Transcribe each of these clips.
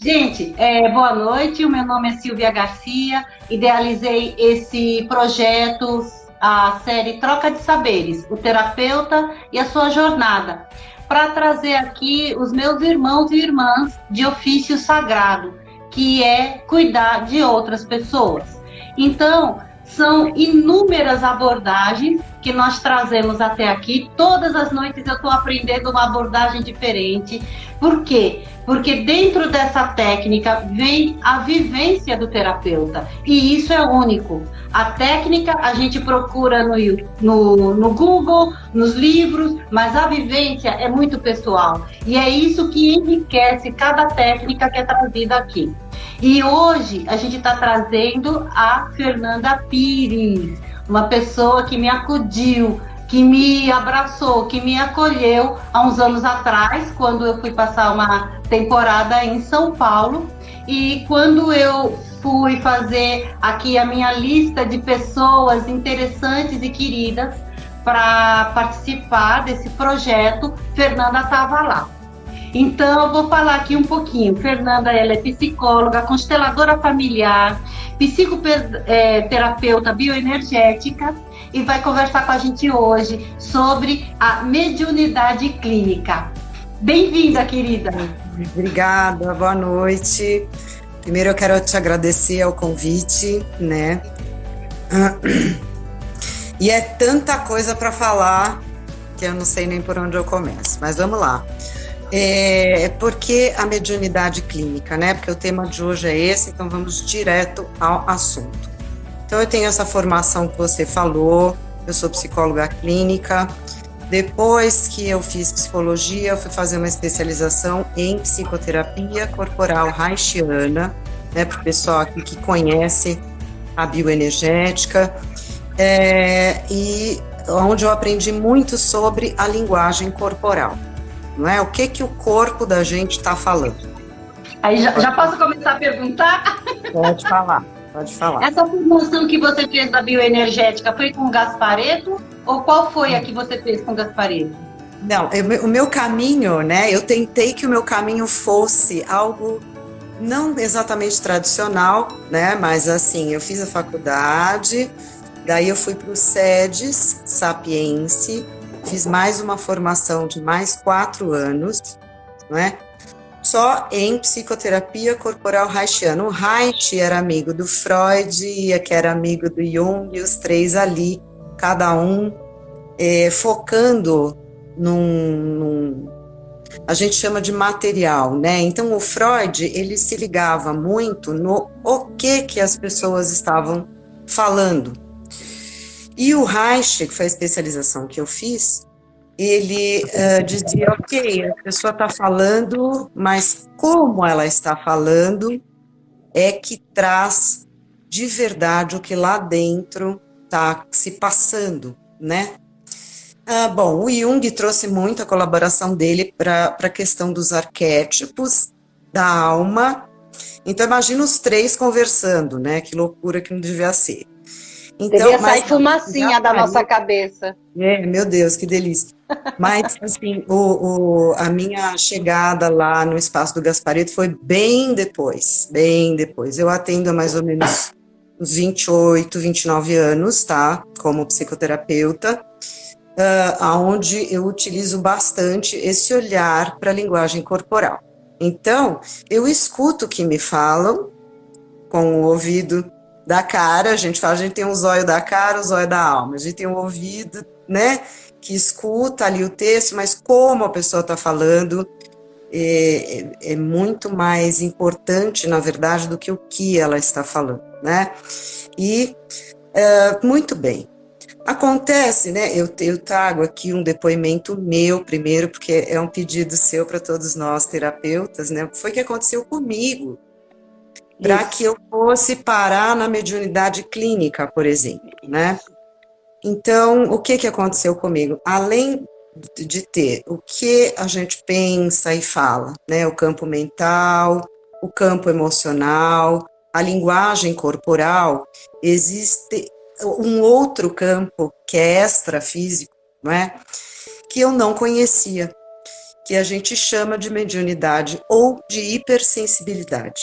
Gente, boa noite. O meu nome é Silvia Garcia. Idealizei esse projeto, a série Troca de Saberes, o terapeuta e a sua jornada, para trazer aqui os meus irmãos e irmãs de ofício sagrado, que é cuidar de outras pessoas. Então, são inúmeras abordagens que nós trazemos até aqui. Todas as noites eu estou aprendendo uma abordagem diferente. Por quê? Porque dentro dessa técnica vem a vivência do terapeuta. E isso é único. A técnica a gente procura no Google, nos livros, mas a vivência é muito pessoal. E é isso que enriquece cada técnica que é trazida aqui. E hoje a gente está trazendo a Fernanda Pires, uma pessoa que me acudiu, que me abraçou, que me acolheu há uns anos atrás, quando eu fui passar uma temporada em São Paulo. E quando eu fui fazer aqui a minha lista de pessoas interessantes e queridas para participar desse projeto, Fernanda estava lá. Então, eu vou falar aqui um pouquinho. Fernanda, ela é psicóloga, consteladora familiar, psicoterapeuta bioenergética e vai conversar com a gente hoje sobre a mediunidade clínica. Bem-vinda, querida. Obrigada, boa noite. Primeiro eu quero te agradecer ao convite, né? E é tanta coisa para falar que eu não sei nem por onde eu começo, mas vamos lá. Porque a mediunidade clínica, né? Porque o tema de hoje é esse, então vamos direto ao assunto. Então eu tenho essa formação que você falou, eu sou psicóloga clínica. Depois que eu fiz psicologia, eu fui fazer uma especialização em psicoterapia corporal haitiana, né? Para o pessoal aqui que conhece a bioenergética, e onde eu aprendi muito sobre a linguagem corporal. Não é? O que o corpo da gente está falando. Aí já posso começar a perguntar? Pode falar, pode falar. Essa formação que você fez da bioenergética foi com o Gasparetto? Ou qual foi a que você fez com o Gasparetto? Não, o meu caminho, né? Eu tentei que o meu caminho fosse algo não exatamente tradicional, né? Mas assim, eu fiz a faculdade, daí eu fui para o SEDES Sapiense. Fiz mais uma formação de mais 4 anos, não é? Só em psicoterapia corporal haitiana. O Reich era amigo do Freud, que era amigo do Jung, os três ali, cada um focando a gente chama de material, né? Então o Freud, ele se ligava muito no que as pessoas estavam falando. E o Reich, que foi a especialização que eu fiz, ele dizia, ok, a pessoa está falando, mas como ela está falando é que traz de verdade o que lá dentro está se passando, né? Bom, o Jung trouxe muito a colaboração dele para a questão dos arquétipos da alma. Então, imagina os três conversando, né? Que loucura que não devia ser. Então, devia sair fumacinha da nossa cabeça. Meu Deus, que delícia. Mas, assim, a minha chegada lá no espaço do Gasparetto foi bem depois, bem depois. Eu atendo há mais ou menos uns 28, 29 anos, tá? Como psicoterapeuta, onde eu utilizo bastante esse olhar para a linguagem corporal. Então, eu escuto o que me falam com o ouvido da cara, a gente tem um zóio da cara, o zóio da alma, a gente tem um ouvido, né, que escuta ali o texto, mas como a pessoa está falando é muito mais importante, na verdade, do que o que ela está falando, né, e muito bem. Acontece, né, eu trago aqui um depoimento meu primeiro, porque é um pedido seu para todos nós terapeutas, né, foi o que aconteceu comigo, para que eu fosse parar na mediunidade clínica, por exemplo, né? Então, o que aconteceu comigo? Além de ter o que a gente pensa e fala, né? O campo mental, o campo emocional, a linguagem corporal, existe um outro campo que é extrafísico, não é? Que eu não conhecia, que a gente chama de mediunidade ou de hipersensibilidade,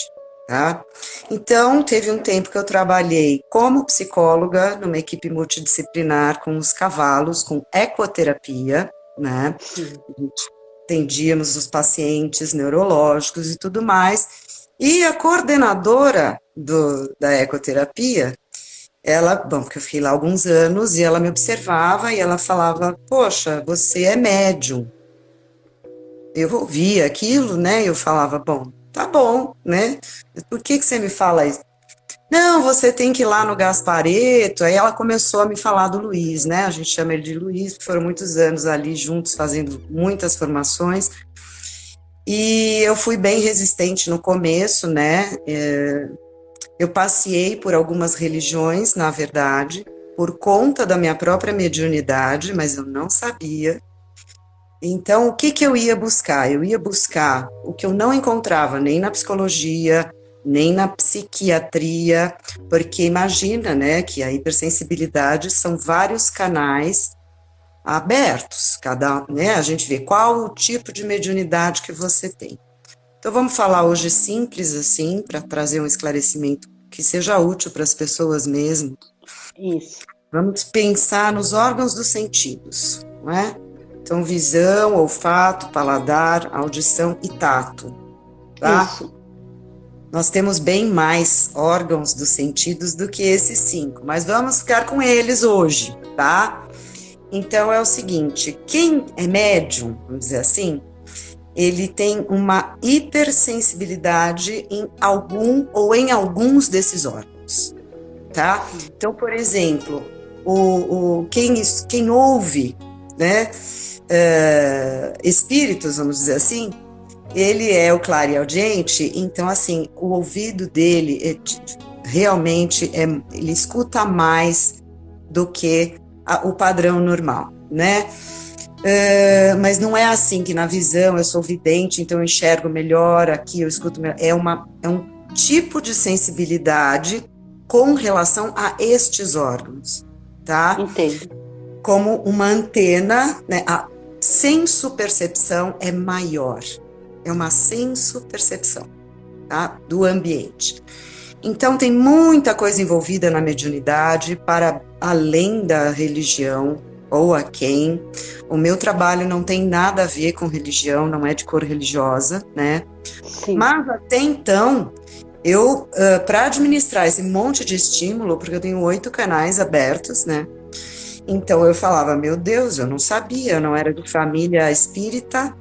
tá? Então, teve um tempo que eu trabalhei como psicóloga numa equipe multidisciplinar com os cavalos, com ecoterapia, né? Sim. A gente atendíamos os pacientes neurológicos e tudo mais. E a coordenadora da ecoterapia, ela, bom, porque eu fiquei lá alguns anos, e ela me observava e ela falava, poxa, você é médium. Eu ouvia aquilo, né, e eu falava, bom, tá bom, né, por que você me fala isso? Não, você tem que ir lá no Gaspareto. Aí ela começou a me falar do Luiz, né, a gente chama ele de Luiz, porque foram muitos anos ali juntos, fazendo muitas formações, e eu fui bem resistente no começo, né, eu passei por algumas religiões, na verdade, por conta da minha própria mediunidade, mas eu não sabia. Então, o que eu ia buscar? Eu ia buscar o que eu não encontrava nem na psicologia, nem na psiquiatria, porque imagina, né, que a hipersensibilidade são vários canais abertos, né, a gente vê qual o tipo de mediunidade que você tem. Então, vamos falar hoje simples assim, para trazer um esclarecimento que seja útil para as pessoas mesmo. Isso. Vamos pensar nos órgãos dos sentidos, não é? Então, visão, olfato, paladar, audição e tato, tá? Isso. Nós temos bem mais órgãos dos sentidos do que esses 5, mas vamos ficar com eles hoje, tá? Então, é o seguinte, quem é médium, vamos dizer assim, ele tem uma hipersensibilidade em algum ou em alguns desses órgãos, tá? Então, por exemplo, quem ouve, né, espíritos, vamos dizer assim, ele é o clareaudiente, então, assim, o ouvido dele realmente ele escuta mais do que o padrão normal, né? Mas não é assim que na visão eu sou vidente, então eu enxergo melhor, aqui eu escuto melhor. É um tipo de sensibilidade com relação a estes órgãos, tá? Entendo. Como uma antena, né? A sensopercepção é maior, é uma sensopercepção, tá? Do ambiente. Então tem muita coisa envolvida na mediunidade para além da religião ou a quem. O meu trabalho não tem nada a ver com religião, não é de cor religiosa, né? Sim. Mas até então, eu, para administrar esse monte de estímulo, porque eu tenho 8 canais abertos, né? Então eu falava, meu Deus, eu não sabia, eu não era de família espírita.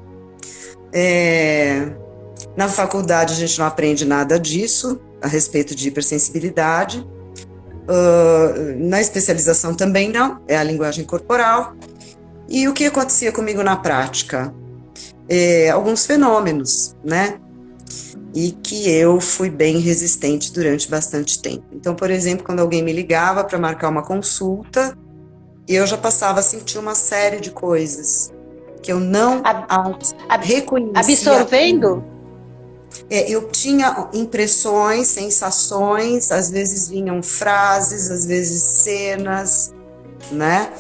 Na faculdade a gente não aprende nada disso, a respeito de hipersensibilidade. Na especialização também não, é a linguagem corporal. E o que acontecia comigo na prática? Alguns fenômenos, né? E que eu fui bem resistente durante bastante tempo. Então, por exemplo, quando alguém me ligava para marcar uma consulta, eu já passava a sentir uma série de coisas que eu não reconhecia. Absorvendo? Eu tinha impressões, sensações, às vezes vinham frases, às vezes cenas, né?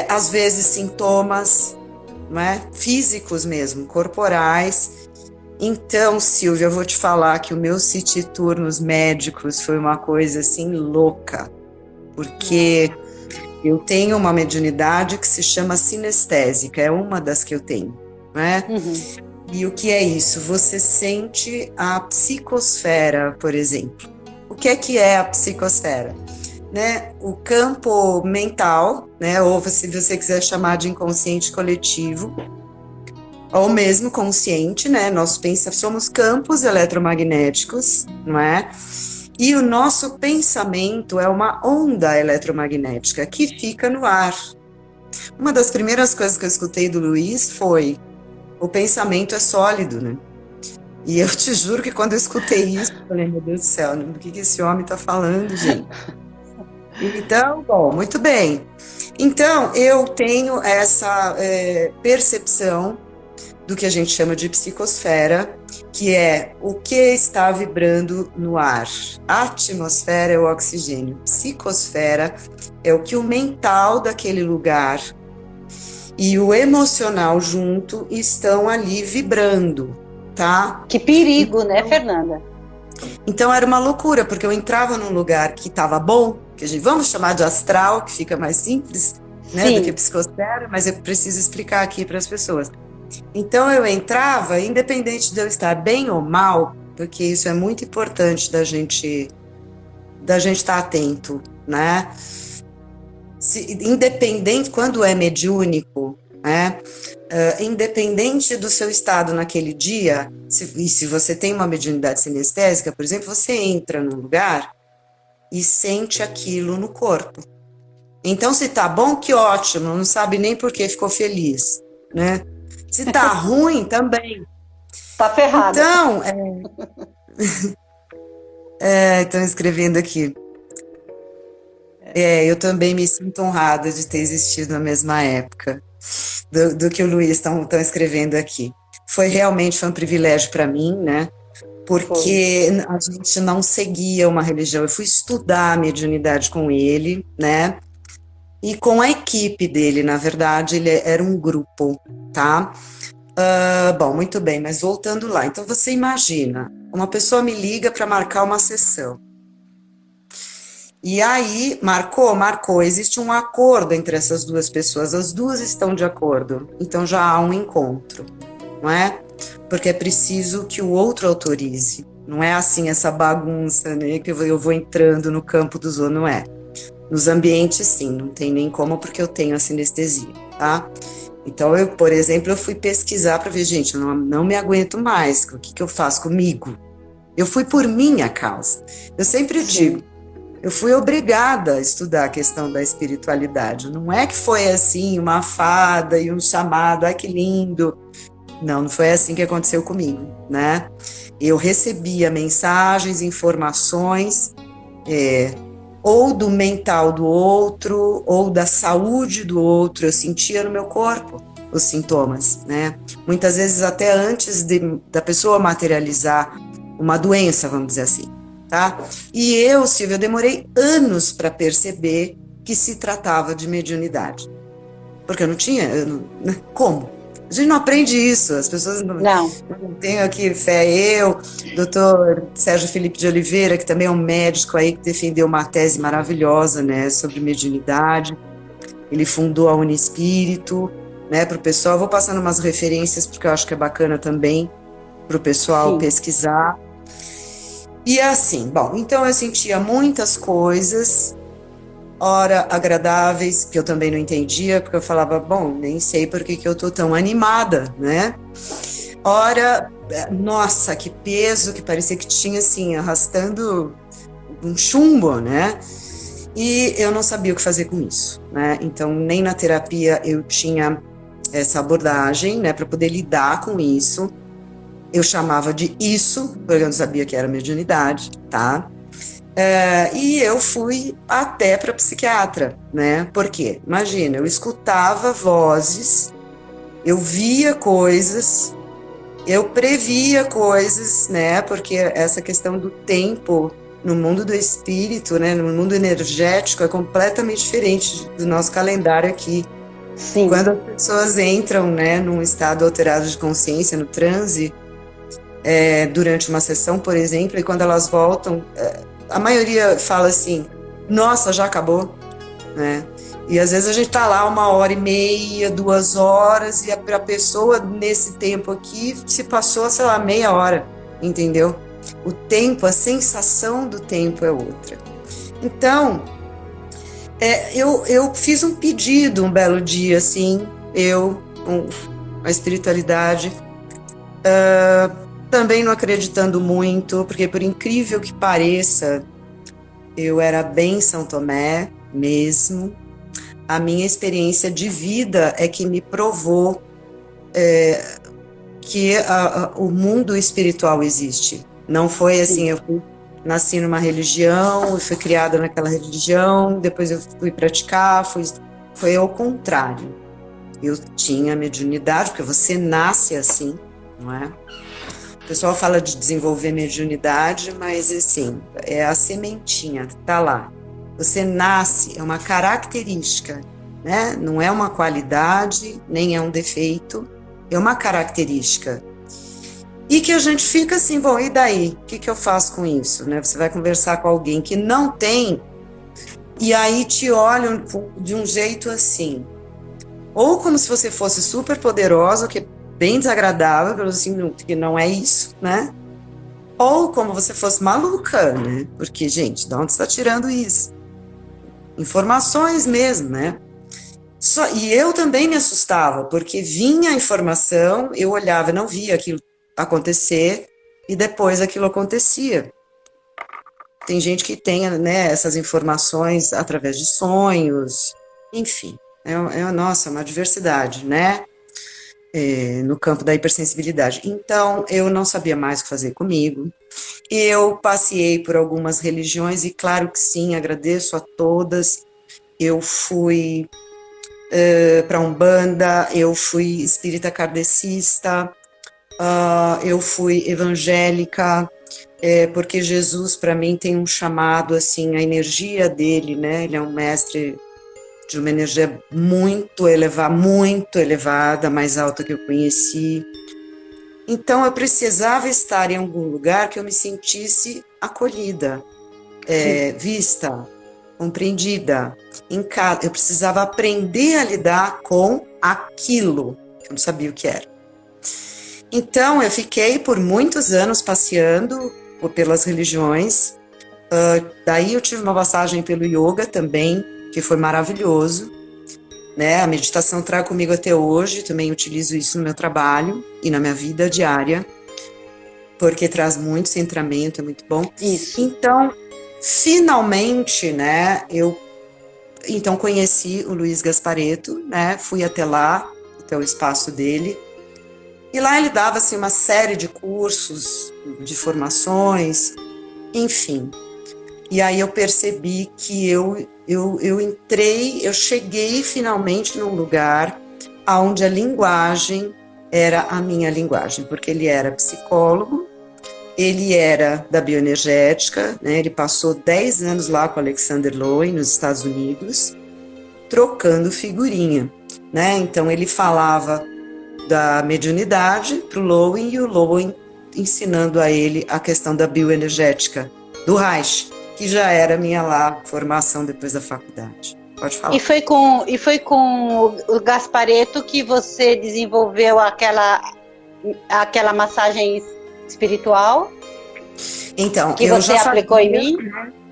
Às vezes sintomas, né? Físicos mesmo, corporais. Então, Silvia, eu vou te falar que o meu city tour nos médicos foi uma coisa assim louca, porque eu tenho uma mediunidade que se chama sinestésica, é uma das que eu tenho, né? Uhum. E o que é isso? Você sente a psicosfera, por exemplo. O que é a psicosfera? Né? O campo mental, né? Ou se você quiser chamar de inconsciente coletivo, ou mesmo consciente, né? Nós somos campos eletromagnéticos, não é? E o nosso pensamento é uma onda eletromagnética que fica no ar. Uma das primeiras coisas que eu escutei do Luiz foi: o pensamento é sólido, né? E eu te juro que quando eu escutei isso, eu falei, meu Deus do céu, né? Do que esse homem está falando, gente? Então, bom, muito bem. Então, eu tenho essa percepção do que a gente chama de psicosfera, que é o que está vibrando no ar. A atmosfera é o oxigênio. Psicosfera é o que o mental daquele lugar e o emocional junto estão ali vibrando, tá? Que perigo, né, Fernanda? Então era uma loucura, porque eu entrava num lugar que estava bom, que a gente vamos chamar de astral, que fica mais simples, né, do que psicosfera, mas eu preciso explicar aqui para as pessoas. Então eu entrava, independente de eu estar bem ou mal, porque isso é muito importante da gente estar atento, né? Independente, quando é mediúnico, né? Independente do seu estado naquele dia, se você tem uma mediunidade sinestésica, por exemplo, você entra num lugar e sente aquilo no corpo. Então, se tá bom, que ótimo, não sabe nem por que ficou feliz, né? Se tá ruim, também. Tá ferrado. Então, estão escrevendo aqui. Eu também me sinto honrada de ter existido na mesma época do que o Luiz estão escrevendo aqui. Foi um privilégio para mim, né? Porque a gente não seguia uma religião. Eu fui estudar a mediunidade com ele, né? E com a equipe dele, na verdade, ele era um grupo, tá? Bom, muito bem, mas voltando lá. Então, você imagina, uma pessoa me liga para marcar uma sessão. E aí, marcou, existe um acordo entre essas duas pessoas, as duas estão de acordo, então já há um encontro, não é? Porque é preciso que o outro autorize, não é assim essa bagunça, né, que eu vou entrando no campo dos outros, não é. Nos ambientes, sim, não tem nem como, porque eu tenho a sinestesia, tá? Então, eu, por exemplo, eu fui pesquisar para ver, gente, eu não me aguento mais, o que eu faço comigo? Eu fui por minha causa. Eu sempre digo, eu fui obrigada a estudar a questão da espiritualidade. Não é que foi assim, uma fada e um chamado, ai que lindo. Não foi assim que aconteceu comigo, né? Eu recebia mensagens, informações, ou do mental do outro, ou da saúde do outro, eu sentia no meu corpo os sintomas, né? Muitas vezes até antes da pessoa materializar uma doença, vamos dizer assim, tá? E eu, Silvia, eu demorei anos para perceber que se tratava de mediunidade, porque eu não tinha, como? A gente não aprende isso, as pessoas não têm aqui fé. Eu, doutor Sérgio Felipe de Oliveira, que também é um médico aí que defendeu uma tese maravilhosa, né, sobre mediunidade. Ele fundou a Unispírito, né, para o pessoal. Eu vou passando umas referências porque eu acho que é bacana também para o pessoal pesquisar. E assim, bom, então eu sentia muitas coisas, ora agradáveis, que eu também não entendia, porque eu falava, bom, nem sei por que eu tô tão animada, né? Ora, nossa, que peso, que parecia que tinha, assim, arrastando um chumbo, né? E eu não sabia o que fazer com isso, né? Então, nem na terapia eu tinha essa abordagem, né, para poder lidar com isso. Eu chamava de isso, porque eu não sabia que era mediunidade, tá? E eu fui até para psiquiatra, né? Por quê? Imagina, eu escutava vozes, eu via coisas, eu previa coisas, né? Porque essa questão do tempo no mundo do espírito, né? No mundo energético é completamente diferente do nosso calendário aqui. Sim. Quando as pessoas entram, né, num estado alterado de consciência, no transe, durante uma sessão, por exemplo, e quando elas voltam, a maioria fala assim, nossa, já acabou, né? E às vezes a gente tá lá 1h30, 2 horas, e a pessoa nesse tempo aqui se passou, sei lá, meia hora, entendeu? O tempo, a sensação do tempo é outra. Então, eu fiz um pedido um belo dia, assim, a espiritualidade, também não acreditando muito, porque por incrível que pareça, eu era bem São Tomé mesmo. A minha experiência de vida é que me provou que o mundo espiritual existe. Não foi assim, eu nasci numa religião, eu fui criada naquela religião, depois eu fui praticar, foi ao contrário. Eu tinha mediunidade, porque você nasce assim, não é? O pessoal fala de desenvolver mediunidade, mas assim, é a sementinha, tá lá. Você nasce, é uma característica né? Não é uma qualidade, nem é um defeito, é uma característica. E que a gente fica assim, bom, e daí? O que eu faço com isso, né? Você vai conversar com alguém que não tem, e aí te olham de um jeito assim, ou como se você fosse super poderosa, que é bem desagradável, assim, que não é isso, né? Ou como você fosse maluca, né? Porque, gente, de onde você está tirando isso? Informações mesmo, né? E eu também me assustava, porque vinha a informação, eu olhava, não via aquilo acontecer, e depois aquilo acontecia. Tem gente que tem, né, essas informações através de sonhos, enfim, nossa, uma diversidade, né, no campo da hipersensibilidade. Então, eu não sabia mais o que fazer comigo. Eu passei por algumas religiões, e claro que sim, agradeço a todas. Eu fui para Umbanda, eu fui espírita kardecista, eu fui evangélica, porque Jesus, para mim, tem um chamado, assim, a energia dele, né? Ele é um mestre de uma energia muito elevada, mais alta que eu conheci. Então, eu precisava estar em algum lugar que eu me sentisse acolhida, vista, compreendida. Eu precisava aprender a lidar com aquilo, que eu não sabia o que era. Então, eu fiquei por muitos anos passeando pelas religiões. Daí eu tive uma passagem pelo yoga também, que foi maravilhoso, né? A meditação trago comigo até hoje, também utilizo isso no meu trabalho e na minha vida diária, porque traz muito centramento, é muito bom. Isso. Então, finalmente, né, eu conheci o Luiz Gasparetto, né? Fui até lá, até o espaço dele. E lá ele dava assim, uma série de cursos, de formações, enfim. E aí eu percebi que eu cheguei finalmente num lugar onde a linguagem era a minha linguagem, porque ele era psicólogo, ele era da bioenergética, né? Ele passou 10 anos lá com Alexander Lowen, nos Estados Unidos, trocando figurinha, né? Então ele falava da mediunidade para o Lowen, e o Lowen ensinando a ele a questão da bioenergética do Reich, que já era minha formação depois da faculdade. Pode falar. E foi com o Gasparetto que você desenvolveu aquela massagem espiritual? Então, que você aplicou em mim?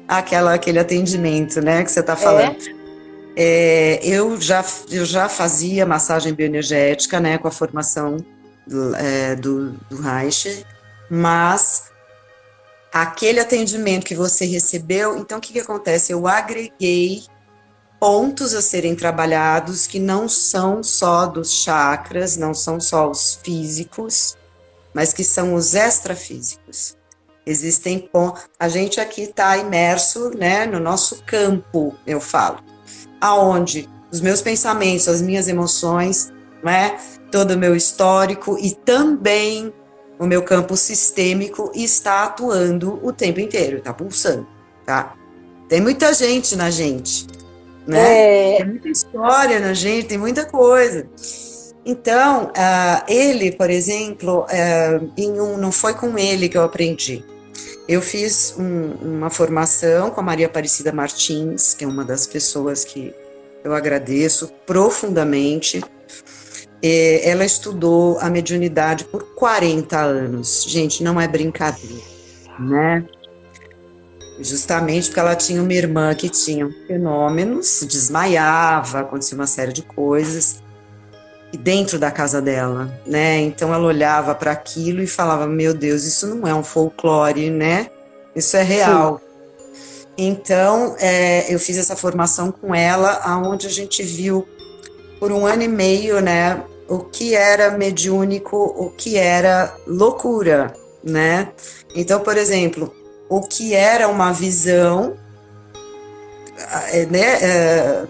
Aquele atendimento, né, que você está falando. Eu já fazia massagem bioenergética, né, com a formação do Reich, mas aquele atendimento que você recebeu, então o que acontece? Eu agreguei pontos a serem trabalhados que não são só dos chakras, não são só os físicos, mas que são os extrafísicos. Existem pontos. A gente aqui está imerso, né, no nosso campo, eu falo, aonde os meus pensamentos, as minhas emoções, né, todo o meu histórico e também o meu campo sistêmico está atuando o tempo inteiro, está pulsando, tá? Tem muita gente na gente, né? Tem muita história na gente, tem muita coisa. Então, ele, por exemplo, não foi com ele que eu aprendi. Eu fiz uma formação com a Maria Aparecida Martins, que é uma das pessoas que eu agradeço profundamente. Ela estudou a mediunidade por 40 anos. Gente, não é brincadeira, né? Justamente porque ela tinha uma irmã que tinha fenômenos, desmaiava, acontecia uma série de coisas dentro da casa dela, né? Então ela olhava para aquilo e falava: meu Deus, isso não é um folclore, né? Isso é real. Sim. Então eu fiz essa formação com ela, aonde a gente viu por 1 ano e meio, né, o que era mediúnico, o que era loucura, né? Então, por exemplo, o que era uma visão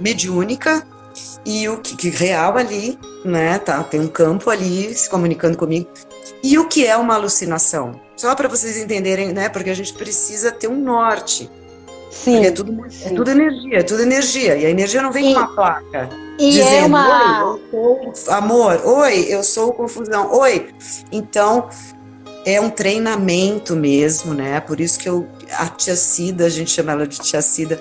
mediúnica e o que real ali, né? Tá, tem um campo ali se comunicando comigo. E o que é uma alucinação? Só para vocês entenderem, né? Porque a gente precisa ter um norte. Sim, porque é tudo energia, é tudo energia. E a energia não vem com uma placa dizendo, oi, eu sou amor, oi, eu sou confusão, oi. Então, é um treinamento mesmo, né? Por isso que a tia Cida, a gente chama ela de tia Cida,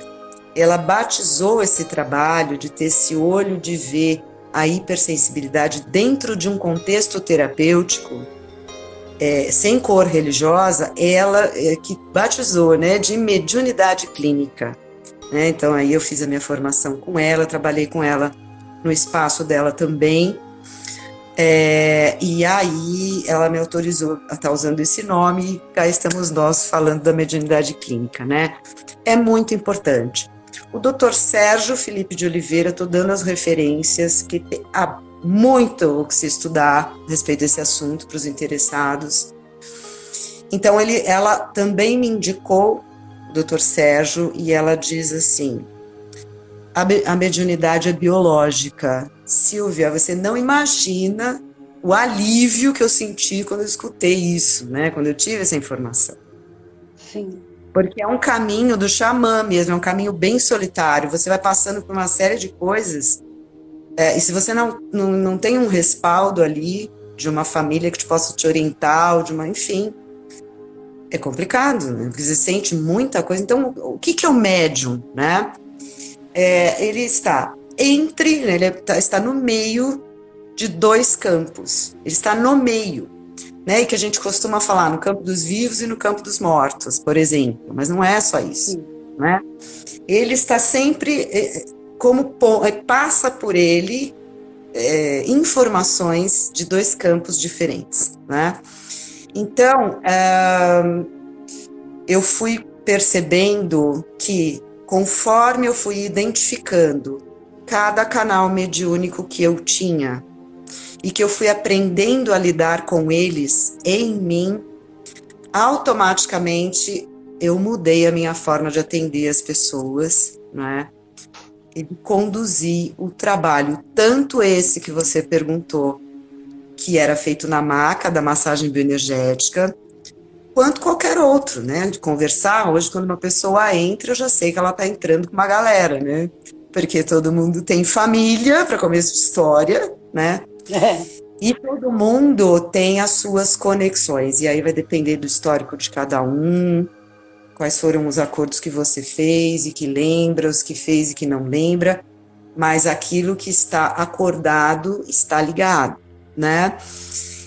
ela batizou esse trabalho de ter esse olho de ver a hipersensibilidade dentro de um contexto terapêutico, sem cor religiosa, ela que batizou, né, de mediunidade clínica. Né? Então, aí eu fiz a minha formação com ela, trabalhei com ela no espaço dela também, e aí ela me autorizou a estar usando esse nome, e cá estamos nós falando da mediunidade clínica, né? É muito importante. O Dr. Sérgio Felipe de Oliveira, estou dando as referências, que há muito o que se estudar a respeito desse assunto para os interessados. Então, ela também me indicou, o Dr. Sérgio, e ela diz assim, a mediunidade é biológica. Silvia, você não imagina o alívio que eu senti quando eu escutei isso, né? Quando eu tive essa informação. Sim. Porque é um caminho do xamã mesmo, é um caminho bem solitário. Você vai passando por uma série de coisas, e se você não tem um respaldo ali de uma família que possa te orientar, ou enfim, é complicado, né? Porque você sente muita coisa. Então, o que é o médium, né? Ele está né, está no meio de dois campos. Ele está no meio, né? E que a gente costuma falar no campo dos vivos e no campo dos mortos, por exemplo. Mas não é só isso, né? Ele está sempre passa por ele informações de dois campos diferentes, né? Então, eu fui percebendo que, conforme eu fui identificando cada canal mediúnico que eu tinha e que eu fui aprendendo a lidar com eles em mim, automaticamente eu mudei a minha forma de atender as pessoas, né? E conduzir o trabalho, tanto esse que você perguntou, que era feito na maca da massagem bioenergética, quanto qualquer outro, né? De conversar. Hoje, quando uma pessoa entra, eu já sei que ela está entrando com uma galera, né? Porque todo mundo tem família, para começo de história, né? E todo mundo tem as suas conexões. E aí vai depender do histórico de cada um, quais foram os acordos que você fez e que lembra, os que fez e que não lembra, mas aquilo que está acordado está ligado, né?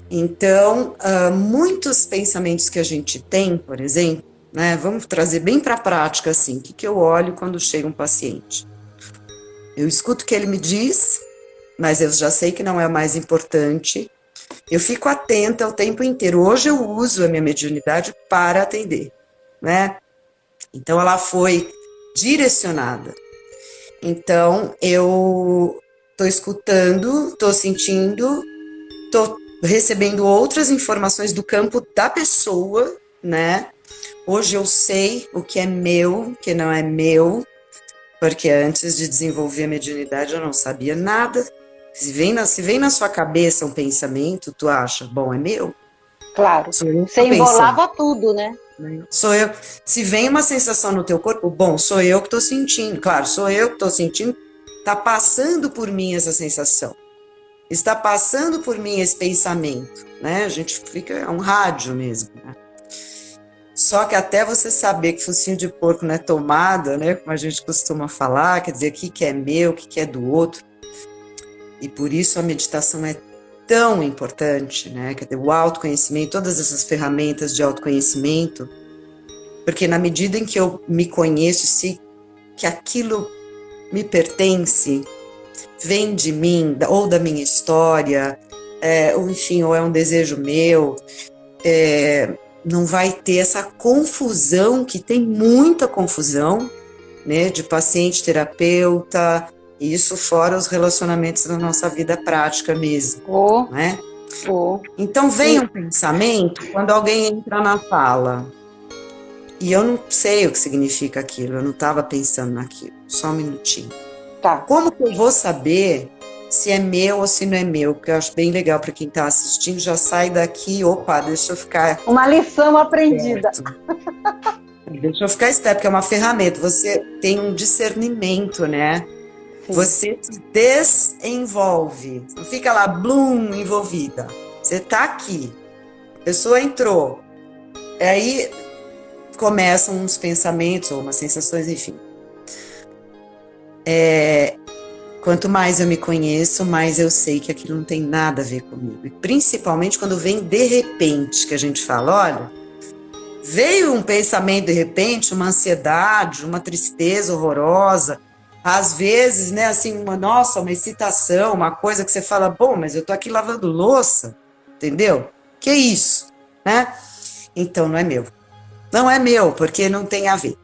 Então, muitos pensamentos que a gente tem, por exemplo, né, vamos trazer bem para a prática, assim, o que eu olho quando chega um paciente? Eu escuto o que ele me diz, mas eu já sei que não é o mais importante. Eu fico atenta o tempo inteiro. Hoje eu uso a minha mediunidade para atender, né? Então, ela foi direcionada. Então, eu estou escutando, estou sentindo, estou recebendo outras informações do campo da pessoa, né? Hoje eu sei o que é meu, o que não é meu, porque antes de desenvolver a mediunidade eu não sabia nada. Se vem na sua cabeça um pensamento, tu acha, bom, é meu? Claro, você embolava tudo, né? Sou eu. Se vem uma sensação no teu corpo, bom, sou eu que estou sentindo. Claro, sou eu que estou sentindo, está passando por mim essa sensação. Está passando por mim esse pensamento, né? A gente fica, é um rádio mesmo, né? Só que até você saber que focinho de porco não é tomada, né? Como a gente costuma falar, quer dizer, o que é meu, o que é do outro. E por isso a meditação é tão importante, né? Quer dizer, o autoconhecimento, todas essas ferramentas de autoconhecimento, porque na medida em que eu me conheço, sei que aquilo me pertence, vem de mim, ou da minha história, ou enfim, ou é um desejo meu, não vai ter essa confusão, que tem muita confusão, né, de paciente-terapeuta, isso fora os relacionamentos da nossa vida prática mesmo, né? Então vem um pensamento quando alguém entra na sala, e eu não sei o que significa aquilo, eu não estava pensando naquilo, só um minutinho. Tá. Como que eu vou saber se é meu ou se não é meu? Porque eu acho bem legal para quem está assistindo, já sai daqui, opa, deixa eu ficar... Uma lição aprendida. Deixa eu ficar esperto, porque é uma ferramenta. Você tem um discernimento, né? Sim. Você se desenvolve. Não fica lá, blum, envolvida. Você tá aqui. A pessoa entrou. Aí começam uns pensamentos ou umas sensações, enfim. Quanto mais eu me conheço, mais eu sei que aquilo não tem nada a ver comigo. E principalmente quando vem de repente, que a gente fala, olha, veio um pensamento de repente, uma ansiedade, uma tristeza horrorosa, às vezes, né, assim, uma excitação, uma coisa que você fala, bom, mas eu tô aqui lavando louça, entendeu? Que isso, né? Então não é meu. Não é meu, porque não tem a ver.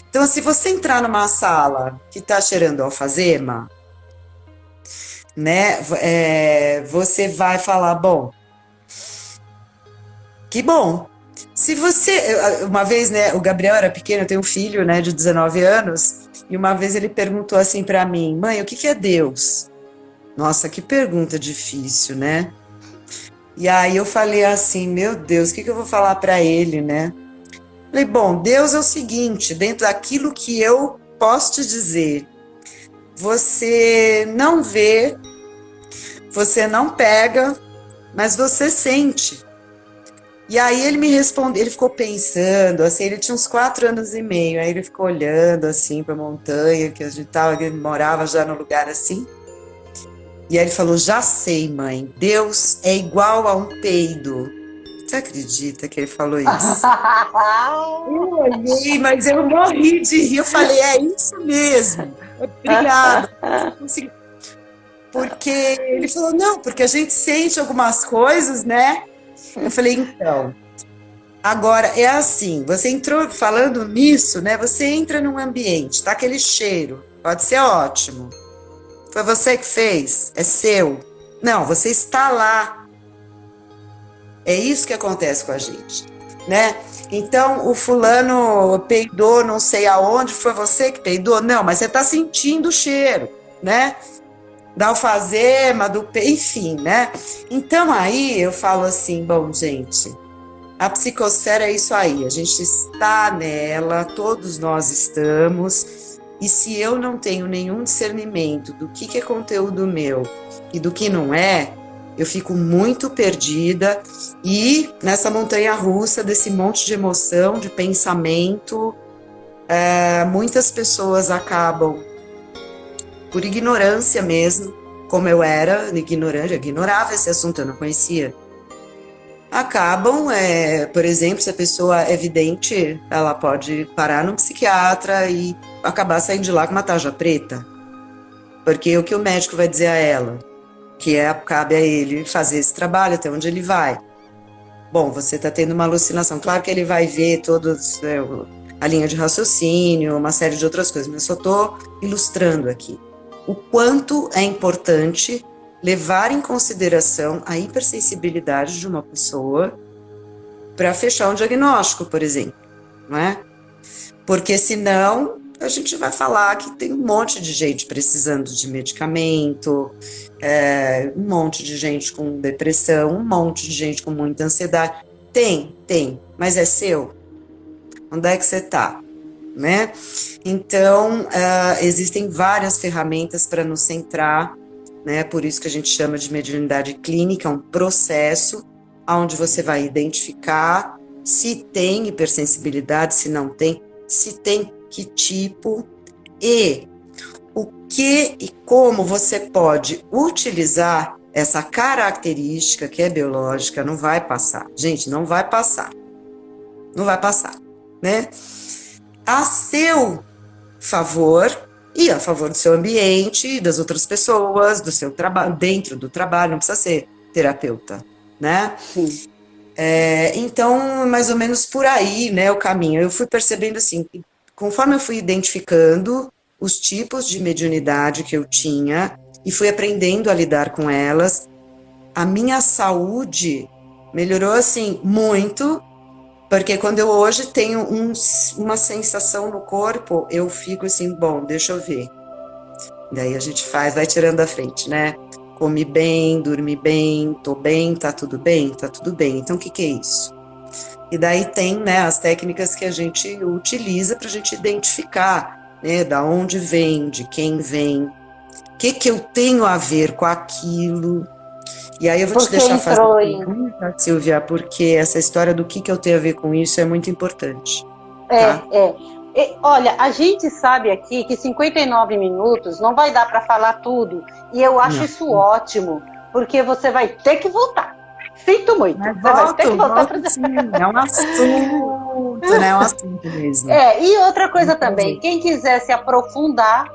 Então, se você entrar numa sala que tá cheirando alfazema, né, você vai falar, bom, que bom. Se você, uma vez, né, o Gabriel era pequeno, eu tenho um filho, né, de 19 anos, e uma vez ele perguntou assim para mim, mãe, o que é Deus? Nossa, que pergunta difícil, né? E aí eu falei assim, meu Deus, o que eu vou falar para ele, né? Falei, bom, Deus é o seguinte, dentro daquilo que eu posso te dizer, você não vê, você não pega, mas você sente. E aí ele me respondeu, ele ficou pensando, assim, ele tinha uns 4 anos e meio, aí ele ficou olhando, assim, para a montanha, que a gente tava, ele morava já no lugar assim. E aí ele falou, já sei, mãe, Deus é igual a um peido. Você acredita que ele falou isso? Eu olhei, mas eu morri de rir, eu falei, é isso mesmo, obrigada. Porque ele falou, não, porque a gente sente algumas coisas, né? Eu falei, então, agora é assim, você entrou falando nisso, né? Você entra num ambiente, tá aquele cheiro, pode ser ótimo. Foi você que fez, é seu. Não, você está lá. É isso que acontece com a gente, né? Então, o fulano peidou não sei aonde, foi você que peidou? Não, mas você está sentindo o cheiro, né? Da alfazema, enfim, né? Então aí eu falo assim, bom, gente, a psicosfera é isso aí, a gente está nela, todos nós estamos, e se eu não tenho nenhum discernimento do que é conteúdo meu e do que não é, eu fico muito perdida e nessa montanha russa desse monte de emoção, de pensamento, muitas pessoas acabam por ignorância mesmo, como eu era ignorante, eu ignorava esse assunto, eu não conhecia. Acabam, por exemplo, se a pessoa é vidente, ela pode parar num psiquiatra e acabar saindo de lá com uma tarja preta. Porque o que o médico vai dizer a ela? Que cabe a ele fazer esse trabalho, até onde ele vai. Bom, você está tendo uma alucinação. Claro que ele vai ver todos a linha de raciocínio, uma série de outras coisas, mas eu só estou ilustrando aqui o quanto é importante levar em consideração a hipersensibilidade de uma pessoa para fechar um diagnóstico, por exemplo, não é? Porque senão a gente vai falar que tem um monte de gente precisando de medicamento, um monte de gente com depressão, um monte de gente com muita ansiedade. Tem, mas é seu? Onde é que você está? Né? Então, existem várias ferramentas para nos centrar, né? Por isso que a gente chama de mediunidade clínica, um processo onde você vai identificar se tem hipersensibilidade, se não tem, se tem que tipo, e o que e como você pode utilizar essa característica que é biológica. Não vai passar, gente, não vai passar, né? A seu favor e a favor do seu ambiente, das outras pessoas, do seu trabalho, dentro do trabalho, não precisa ser terapeuta, né? Sim. Então, mais ou menos por aí, né, o caminho. Eu fui percebendo assim, conforme eu fui identificando os tipos de mediunidade que eu tinha e fui aprendendo a lidar com elas, a minha saúde melhorou assim muito. Porque quando eu hoje tenho uma sensação no corpo, eu fico assim, bom, deixa eu ver. Daí a gente vai tirando da frente, né? Comi bem, dormi bem, tô bem, tá tudo bem? Tá tudo bem. Então o que é isso? E daí tem, né, as técnicas que a gente utiliza para a gente identificar, né, da onde vem, de quem vem, o que eu tenho a ver com aquilo. E aí eu vou te deixar fazer uma pergunta, Silvia, porque essa história do que eu tenho a ver com isso é muito importante. Tá? Olha, a gente sabe aqui que 59 minutos não vai dar para falar tudo. E eu acho isso ótimo, porque você vai ter que voltar. Sinto muito. Você vai ter que voltar para sim. É um assunto, né? É um assunto mesmo. E outra coisa também, quem quiser se aprofundar,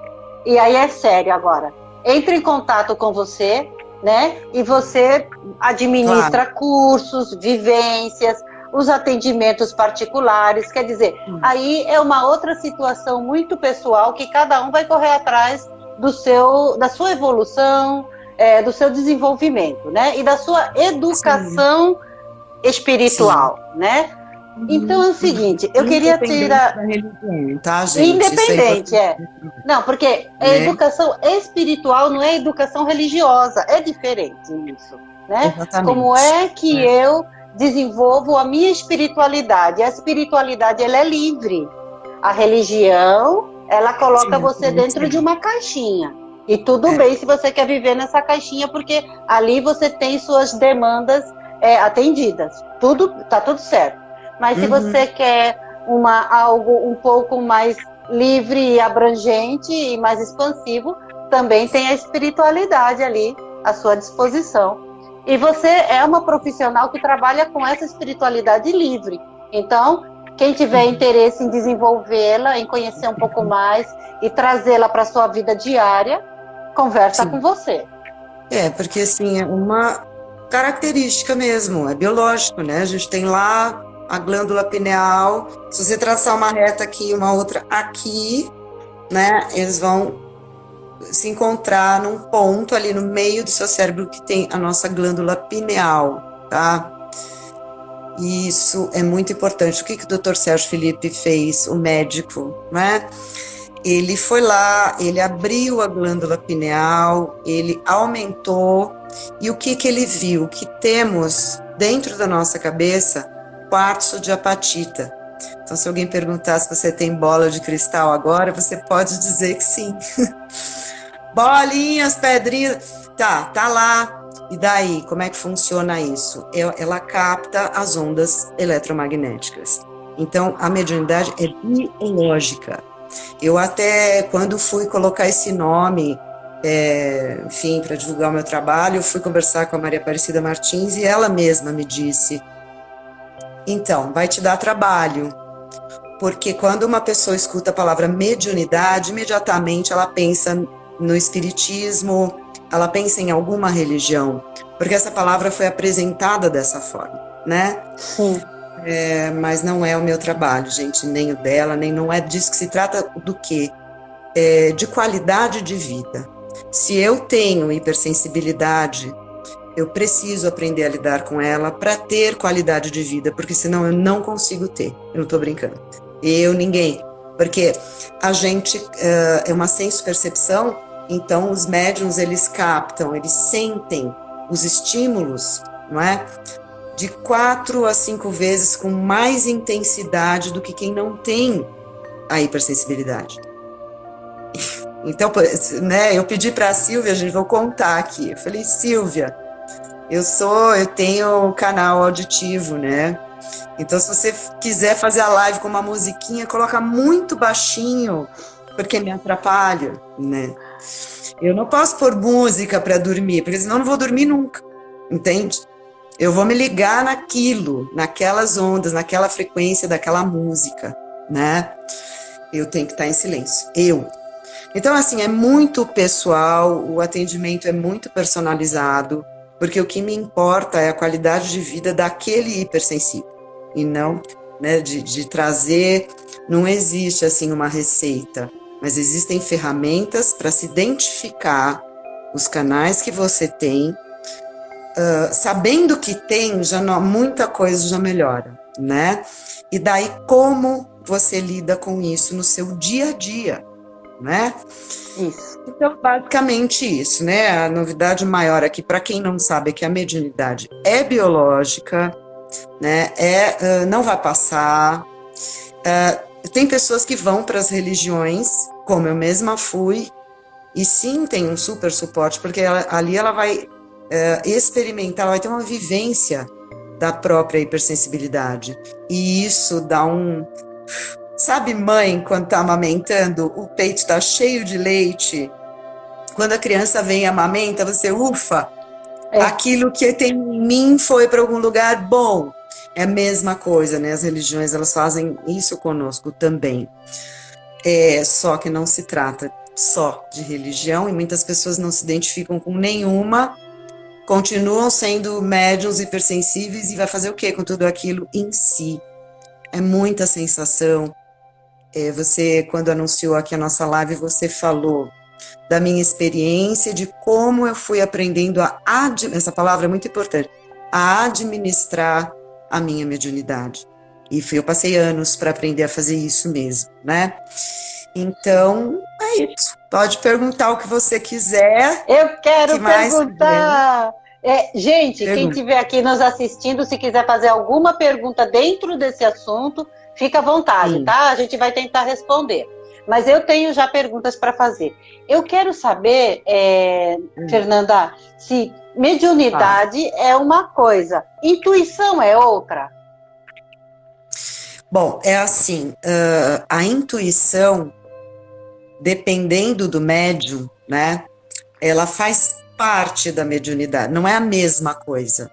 e aí é sério agora, entre em contato com você, né? E você administra cursos, vivências, os atendimentos particulares, quer dizer, aí é uma outra situação muito pessoal que cada um vai correr atrás da sua evolução, do seu desenvolvimento, né? E da sua educação espiritual, né? Então é o seguinte, eu queria ter da religião, tá, gente? Independente, Não, porque a educação espiritual não é educação religiosa, é diferente isso, né? Exatamente. Como é que eu desenvolvo a minha espiritualidade? A espiritualidade, ela é livre. A religião, ela coloca você dentro de uma caixinha. E tudo bem se você quer viver nessa caixinha, porque ali você tem suas demandas atendidas. Tá tudo certo. Mas se você quer algo um pouco mais livre e abrangente e mais expansivo, também tem a espiritualidade ali à sua disposição. E você é uma profissional que trabalha com essa espiritualidade livre. Então, quem tiver interesse em desenvolvê-la, em conhecer um pouco mais e trazê-la para a sua vida diária, conversa com você. Porque assim, é uma característica mesmo, é biológico, né? A gente tem lá a glândula pineal, se você traçar uma reta aqui, uma outra aqui, né? Eles vão se encontrar num ponto ali no meio do seu cérebro que tem a nossa glândula pineal, tá? Isso é muito importante. O que o Dr. Sérgio Felipe fez, o médico, né? Ele foi lá, ele abriu a glândula pineal, ele aumentou, e o que ele viu? Que temos dentro da nossa cabeça quartzo de apatita. Então, se alguém perguntar se você tem bola de cristal agora, você pode dizer que sim. Bolinhas, pedrinhas, tá lá. E daí, como é que funciona isso? Ela capta as ondas eletromagnéticas. Então, a mediunidade é biológica. Eu até, quando fui colocar esse nome, enfim, para divulgar o meu trabalho, eu fui conversar com a Maria Aparecida Martins e ela mesma me disse, então, vai te dar trabalho, porque quando uma pessoa escuta a palavra mediunidade, imediatamente ela pensa no espiritismo, ela pensa em alguma religião, porque essa palavra foi apresentada dessa forma, né? Sim. Mas não é o meu trabalho, gente, nem o dela, nem não é disso que se trata. Do quê? De qualidade de vida. Se eu tenho hipersensibilidade, eu preciso aprender a lidar com ela para ter qualidade de vida, porque senão eu não consigo ter. Eu não estou brincando. Ninguém. Porque a gente é uma senso-percepção, então os médiuns, eles captam, eles sentem os estímulos, não é? De 4 a 5 vezes com mais intensidade do que quem não tem a hipersensibilidade. Então, né, eu pedi para a Silvia, a gente vou contar aqui. Eu falei, Silvia, eu tenho canal auditivo, né? Então, se você quiser fazer a live com uma musiquinha, coloca muito baixinho, porque me atrapalha, né? Eu não posso pôr música para dormir, porque senão eu não vou dormir nunca, entende? Eu vou me ligar naquilo, naquelas ondas, naquela frequência daquela música, né? Eu tenho que estar em silêncio. Então, assim, é muito pessoal, o atendimento é muito personalizado, porque o que me importa é a qualidade de vida daquele hipersensível, e não, né, de trazer, não existe, assim, uma receita, mas existem ferramentas para se identificar os canais que você tem. Sabendo que tem, muita coisa já melhora, né? E daí, como você lida com isso no seu dia a dia, né? Isso. Então, basicamente isso, né? A novidade maior aqui, para quem não sabe, é que a mediunidade é biológica, né? Não vai passar. Tem pessoas que vão para as religiões, como eu mesma fui, e sim tem um super suporte, porque ali ela vai experimentar, ela vai ter uma vivência da própria hipersensibilidade. E isso dá um... Sabe, mãe, quando está amamentando, o peito está cheio de leite, quando a criança vem e amamenta, você, ufa, aquilo que tem em mim foi para algum lugar bom. É a mesma coisa, né? As religiões, elas fazem isso conosco também. Só que não se trata só de religião, e muitas pessoas não se identificam com nenhuma, continuam sendo médiuns hipersensíveis, e vai fazer o quê com tudo aquilo em si? É muita sensação. Você, quando anunciou aqui a nossa live, você falou da minha experiência, de como eu fui aprendendo essa palavra é muito importante, a administrar a minha mediunidade. E eu passei anos para aprender a fazer isso mesmo, né? Então, é isso. Pode perguntar o que você quiser. Eu quero perguntar. Gente, quem estiver aqui nos assistindo, se quiser fazer alguma pergunta dentro desse assunto, fica à vontade, tá? A gente vai tentar responder. Mas eu tenho já perguntas para fazer. Eu quero saber, Fernanda, se mediunidade é uma coisa, intuição é outra? Bom, é assim, a intuição, dependendo do médium, né, ela faz parte da mediunidade, não é a mesma coisa.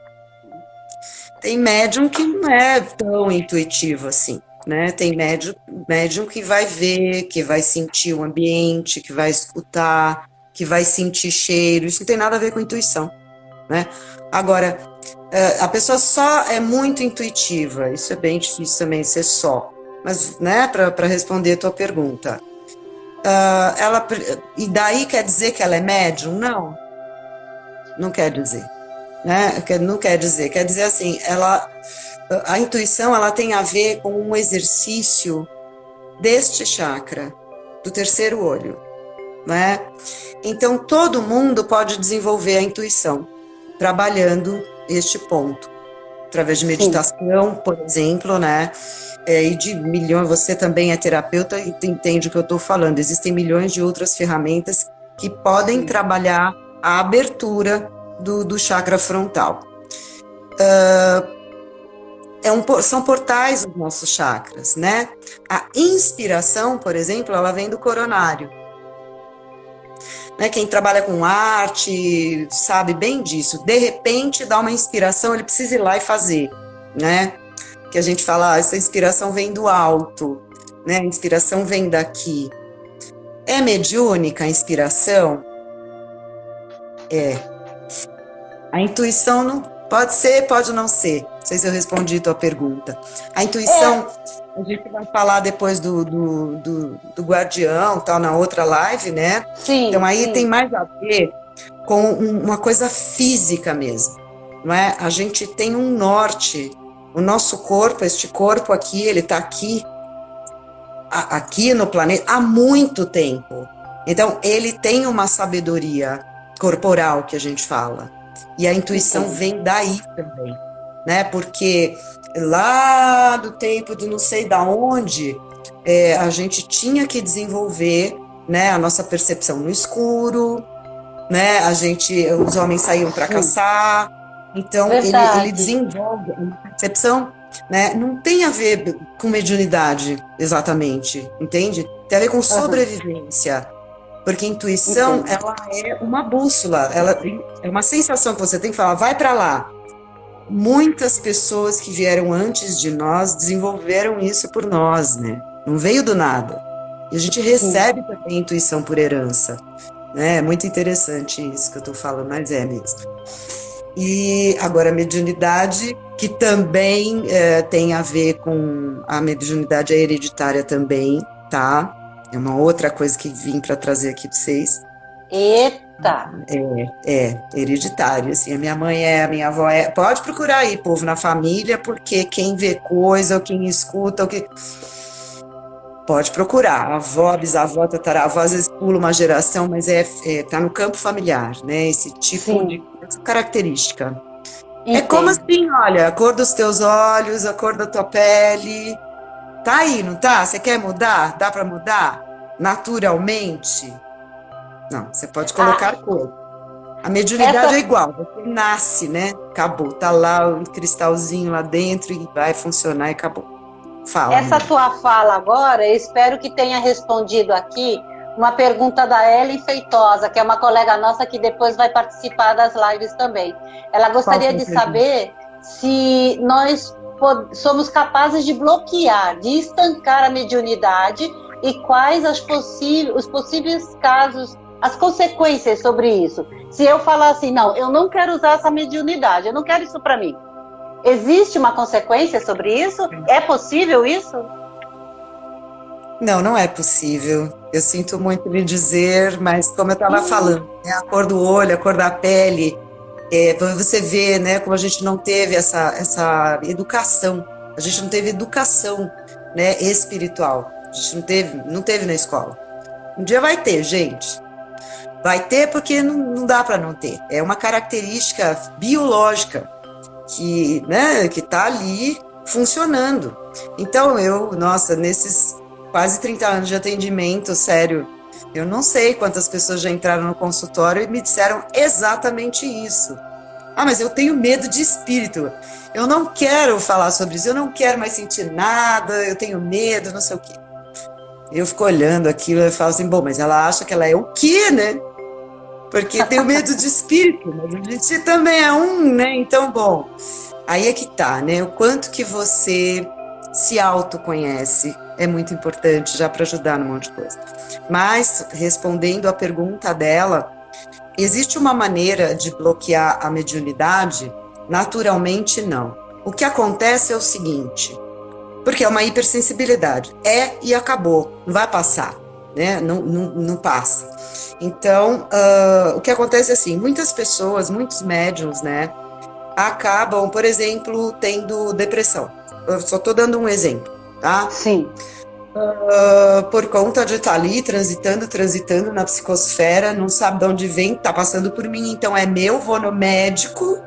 Tem médium que não é tão intuitivo assim, né? Tem médium que vai ver, que vai sentir o ambiente, que vai escutar, que vai sentir cheiro, isso não tem nada a ver com intuição, né? Agora, a pessoa só é muito intuitiva, isso é bem difícil também ser só, mas, né, para responder a tua pergunta, e daí quer dizer que ela é médium? Não quer dizer, né? Não quer dizer, quer dizer assim, a intuição, ela tem a ver com um exercício deste chakra, do terceiro olho, né? Então, todo mundo pode desenvolver a intuição, trabalhando este ponto, através de meditação, por exemplo, né? E de milhões, você também é terapeuta e entende o que eu estou falando, existem milhões de outras ferramentas que podem trabalhar a abertura do chakra frontal. São portais os nossos chakras, né? A inspiração, por exemplo, ela vem do coronário. Né? Quem trabalha com arte sabe bem disso. De repente, dá uma inspiração, ele precisa ir lá e fazer, né? Que a gente fala, essa inspiração vem do alto, né? A inspiração vem daqui. É mediúnica a inspiração? A intuição não pode ser, pode não ser. Não sei se eu respondi a tua pergunta. A intuição, a gente vai falar depois do guardião, tal, na outra live, né? Sim, então aí tem mais a ver com uma coisa física mesmo, não é? A gente tem um norte, o nosso corpo, este corpo aqui, ele está aqui no planeta há muito tempo. Então, ele tem uma sabedoria corporal, que a gente fala. E a intuição vem daí também, né? Porque lá do tempo de não sei da onde, a gente tinha que desenvolver, né, a nossa percepção no escuro, né? Os homens saíam para caçar, então ele desenvolve uma percepção, né? Não tem a ver com mediunidade exatamente, entende? Tem a ver com sobrevivência. Porque a intuição, ela é uma bússola, ela é uma sensação que você tem que falar, vai para lá. Muitas pessoas que vieram antes de nós desenvolveram isso por nós, né? Não veio do nada. E a gente recebe também a intuição por herança, né? É muito interessante isso que eu estou falando, mas é mesmo. E agora a mediunidade, que também tem a ver com a mediunidade hereditária também, tá? É uma outra coisa que vim para trazer aqui para vocês. Eita! Hereditário, assim, a minha mãe a minha avó pode procurar aí, povo, na família, porque quem vê coisa, ou quem escuta, pode procurar, avó, bisavó, tataravó, às vezes pula uma geração, mas tá no campo familiar, né, esse tipo de característica. É como Entendo. assim, olha, a cor dos teus olhos, a cor da tua pele. Tá aí, não tá? Você quer mudar? Dá para mudar? Naturalmente? Não, você pode colocar Ah, cor. A mediunidade é essa igual, você nasce, né? Acabou, tá lá o cristalzinho lá dentro e vai funcionar e acabou. Fala, Essa mulher. tua fala agora, eu espero que tenha respondido aqui uma pergunta da Ellen Feitosa, que é uma colega nossa que depois vai participar das lives também. Ela Qual gostaria foi a de pergunta? saber se nós somos capazes de bloquear, de estancar a mediunidade e quais os possíveis casos, as consequências sobre isso. Se eu falar assim, não, eu não quero usar essa mediunidade, eu não quero isso para mim. Existe uma consequência sobre isso? É possível isso? Não, não é possível. Eu sinto muito lhe dizer, mas como eu estava falando, né, a cor do olho, a cor da pele, você vê, né, como a gente não teve essa educação, a gente não teve educação, né, espiritual. A gente não teve na escola. Um dia vai ter, gente. Vai ter porque não dá para não ter. É uma característica biológica que, né, que está ali funcionando. Então, nossa, nesses quase 30 anos de atendimento, sério, eu não sei quantas pessoas já entraram no consultório e me disseram exatamente isso. Ah, mas eu tenho medo de espírito. Eu não quero falar sobre isso, eu não quero mais sentir nada, eu tenho medo, não sei o quê. Eu fico olhando aquilo e falo assim, bom, mas ela acha que ela é o quê, né? Porque tem o medo de espírito, mas a gente também é um, né? Então, bom, aí é que tá, né? O quanto que você se autoconhece é muito importante já para ajudar num monte de coisa. Mas, respondendo à pergunta dela, existe uma maneira de bloquear a mediunidade? Naturalmente, não. O que acontece é o seguinte, porque é uma hipersensibilidade. É e acabou, não vai passar, né? Não passa. Então, o que acontece é assim, muitas pessoas, muitos médiums, né, acabam, por exemplo, tendo depressão. Eu só estou dando um exemplo, tá? Sim. Por conta de estar ali transitando na psicosfera, não sabe de onde vem, tá passando por mim, então é meu, vou no médico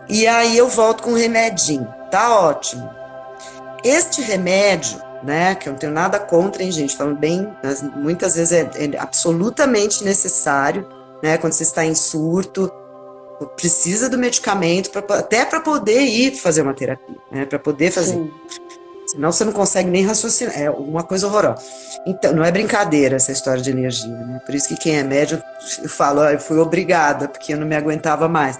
e aí eu volto com um remedinho, tá ótimo. Este remédio, né, que eu não tenho nada contra, hein, gente, falando bem, mas muitas vezes é absolutamente necessário, né, quando você está em surto, precisa do medicamento até para poder ir fazer uma terapia, né, para poder fazer. Sim. Senão você não consegue nem raciocinar, é uma coisa horrorosa. Então, não é brincadeira essa história de energia, né? Por isso que quem é médium, eu falo, eu fui obrigada, porque eu não me aguentava mais.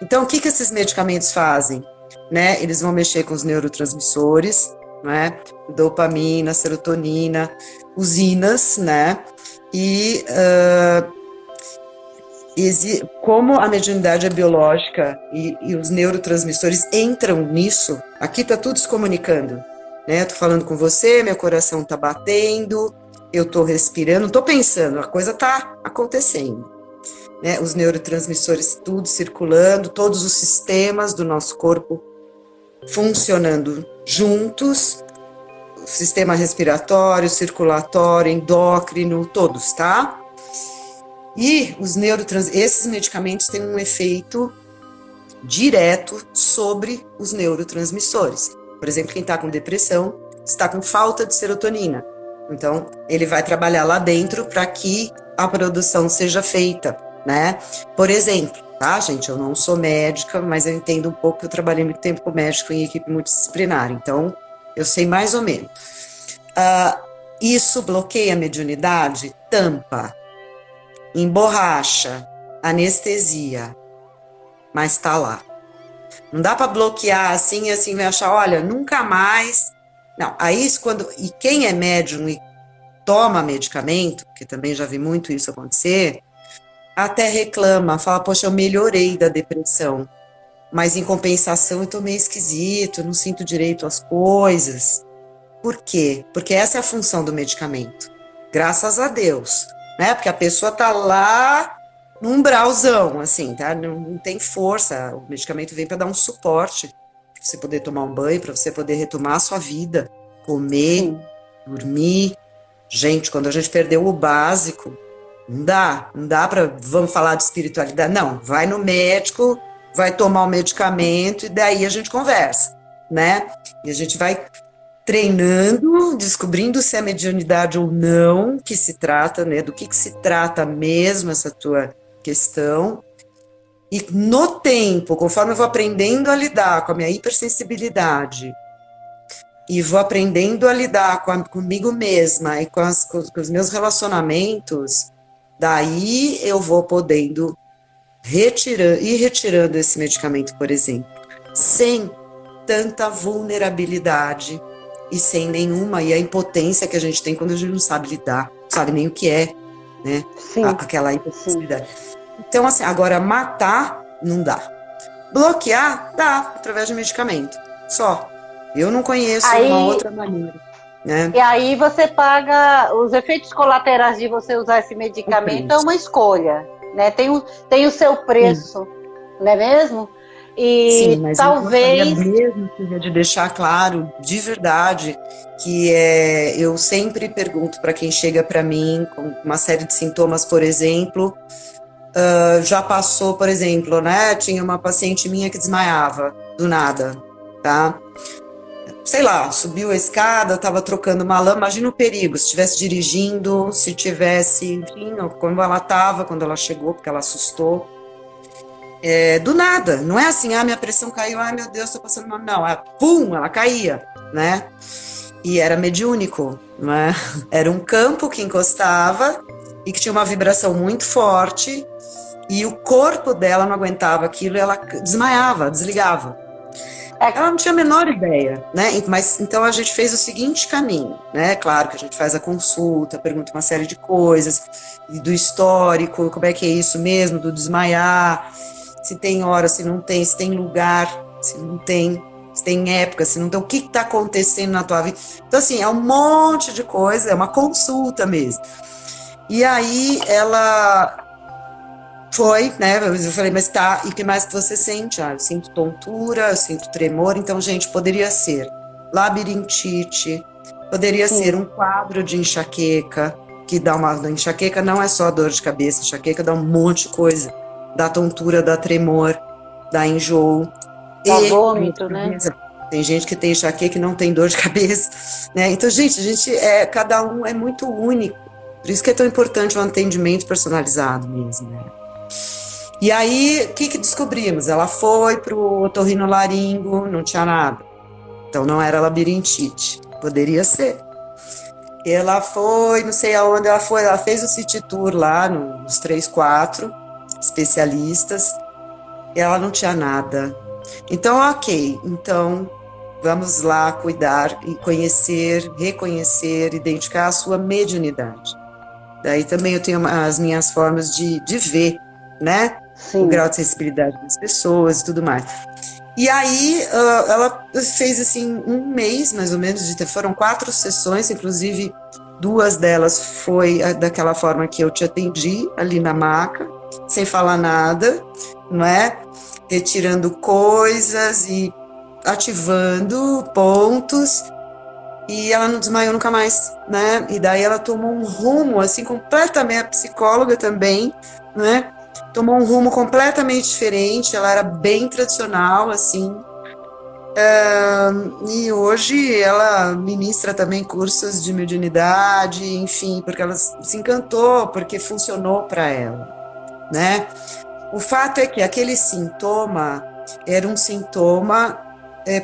Então, o que esses medicamentos fazem? Né? Eles vão mexer com os neurotransmissores, né? Dopamina, serotonina, usinas, né? E como a mediunidade é biológica e os neurotransmissores entram nisso, aqui está tudo se comunicando. Né? Estou falando com você, meu coração está batendo, eu estou respirando, estou pensando, a coisa está acontecendo. Né? Os neurotransmissores tudo circulando, todos os sistemas do nosso corpo funcionando juntos, o sistema respiratório, circulatório, endócrino, todos, tá? E esses medicamentos têm um efeito direto sobre os neurotransmissores. Por exemplo, quem está com depressão está com falta de serotonina. Então, ele vai trabalhar lá dentro para que a produção seja feita, né? Por exemplo, tá, gente? Eu não sou médica, mas eu entendo um pouco, eu trabalhei muito tempo com médico em equipe multidisciplinar, então eu sei mais ou menos. Isso bloqueia a mediunidade? Tampa, emborracha, anestesia, mas está lá. Não dá para bloquear assim, vai achar, olha, nunca mais. Não, aí e quem é médium e toma medicamento, que também já vi muito isso acontecer, até reclama, fala, poxa, eu melhorei da depressão, mas em compensação eu tô meio esquisito, não sinto direito às coisas. Por quê? Porque essa é a função do medicamento. Graças a Deus, né? Porque a pessoa tá lá num umbralzão, assim, tá? Não tem força. O medicamento vem para dar um suporte, para você poder tomar um banho, para você poder retomar a sua vida, comer, sim, dormir. Gente, quando a gente perdeu o básico, não dá para, vamos falar de espiritualidade, não, vai no médico, vai tomar o medicamento e daí a gente conversa, né? E a gente vai treinando, descobrindo se é mediunidade ou não que se trata, né? Do que se trata mesmo essa tua questão. E no tempo, conforme eu vou aprendendo a lidar com a minha hipersensibilidade e vou aprendendo a lidar comigo mesma e com os meus relacionamentos, daí eu vou podendo ir retirando esse medicamento, por exemplo, sem tanta vulnerabilidade e sem nenhuma, e a impotência que a gente tem quando a gente não sabe lidar, não sabe nem o que é, né? Aquela hipersensibilidade. Então, assim, agora matar não dá. Bloquear dá através de medicamento. Só. Eu não conheço uma outra maneira, né? E aí você paga os efeitos colaterais de você usar esse medicamento, é uma escolha, né? Tem o seu preço, não é mesmo? E sim, mas talvez eu gostaria mesmo de deixar claro, de verdade, que eu sempre pergunto para quem chega para mim com uma série de sintomas, por exemplo, já passou, por exemplo, né? Tinha uma paciente minha que desmaiava do nada, tá? Sei lá, subiu a escada, estava trocando uma lã, imagina o perigo, se estivesse dirigindo, se tivesse, enfim, como ela estava, quando ela chegou, porque ela assustou. Do nada, não é assim, minha pressão caiu, ai meu Deus, estou passando mal, não, pum, ela caía, né? E era mediúnico, não é? Era um campo que encostava e que tinha uma vibração muito forte e o corpo dela não aguentava aquilo e ela desmaiava, desligava. Ela não tinha a menor ideia, né? Mas então a gente fez o seguinte caminho, né? Claro que a gente faz a consulta, pergunta uma série de coisas, do histórico, como é que é isso mesmo, do desmaiar, se tem hora, se não tem, se tem lugar, se não tem, se tem época, se não tem, o que está acontecendo na tua vida. Então, assim, é um monte de coisa, é uma consulta mesmo. E aí ela foi, né? Eu falei, mas tá, e o que mais que você sente? Eu sinto tontura, eu sinto tremor. Então, gente, poderia ser labirintite, poderia ser um quadro de enxaqueca, que dá uma enxaqueca, não é só dor de cabeça, enxaqueca dá um monte de coisa, dá tontura, dá tremor, dá enjoo. Dá vômito, né? Tem gente que tem enxaqueca e não tem dor de cabeça, né? Então, gente, cada um é muito único. Por isso que é tão importante o atendimento personalizado mesmo, né? E aí, o que descobrimos? Ela foi pro otorrinolaringo, não tinha nada. Então não era labirintite. Poderia ser. Ela foi, não sei aonde ela foi, ela fez o City Tour lá, nos 3, 4 especialistas, e ela não tinha nada. Então, ok, então vamos lá cuidar e conhecer, reconhecer, identificar a sua mediunidade. Daí também eu tenho as minhas formas de ver, né? Sim. O grau de sensibilidade das pessoas e tudo mais. E aí, ela fez, assim, um mês, mais ou menos, foram 4 sessões, inclusive 2 delas foi daquela forma que eu te atendi, ali na maca, sem falar nada, não é? Retirando coisas e ativando pontos, e ela não desmaiou nunca mais, né? E daí ela tomou um rumo, assim, completamente, a psicóloga também, né? Tomou um rumo completamente diferente, ela era bem tradicional, assim, e hoje ela ministra também cursos de mediunidade, enfim, porque ela se encantou, porque funcionou para ela, né? O fato é que aquele sintoma era um sintoma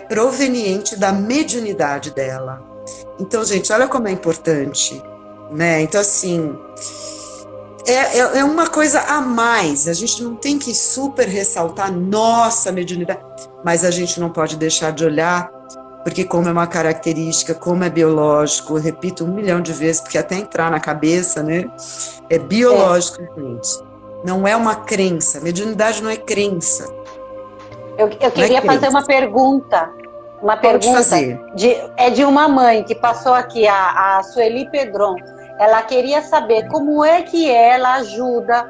proveniente da mediunidade dela. Então, gente, olha como é importante, né? Então, assim, é uma coisa a mais. A gente não tem que super ressaltar nossa mediunidade, mas a gente não pode deixar de olhar, porque como é uma característica, como é biológico, eu repito 1 milhão de vezes, porque até entrar na cabeça, né? É biológico, gente. Não é uma crença. Mediunidade não é crença. Eu queria fazer uma pergunta. Uma pergunta de uma mãe que passou aqui, a Sueli Pedron. Ela queria saber como é que ela ajuda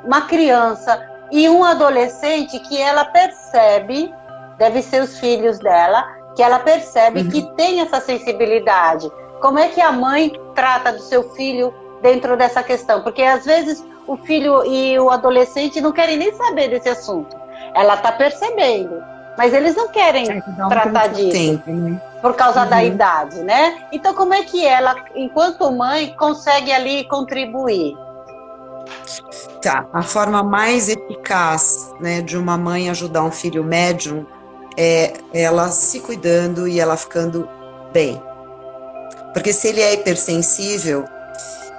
uma criança e um adolescente que ela percebe, deve ser os filhos dela, que ela percebe que tem essa sensibilidade. Como é que a mãe trata do seu filho dentro dessa questão? Porque às vezes o filho e o adolescente não querem nem saber desse assunto. ela está percebendo. Mas eles não querem tratar disso tempo, né? por causa da idade, né? Então, como é que ela, enquanto mãe, consegue ali contribuir? Tá, a forma mais eficaz, né, de uma mãe ajudar um filho médium é ela se cuidando e ela ficando bem. Porque se ele é hipersensível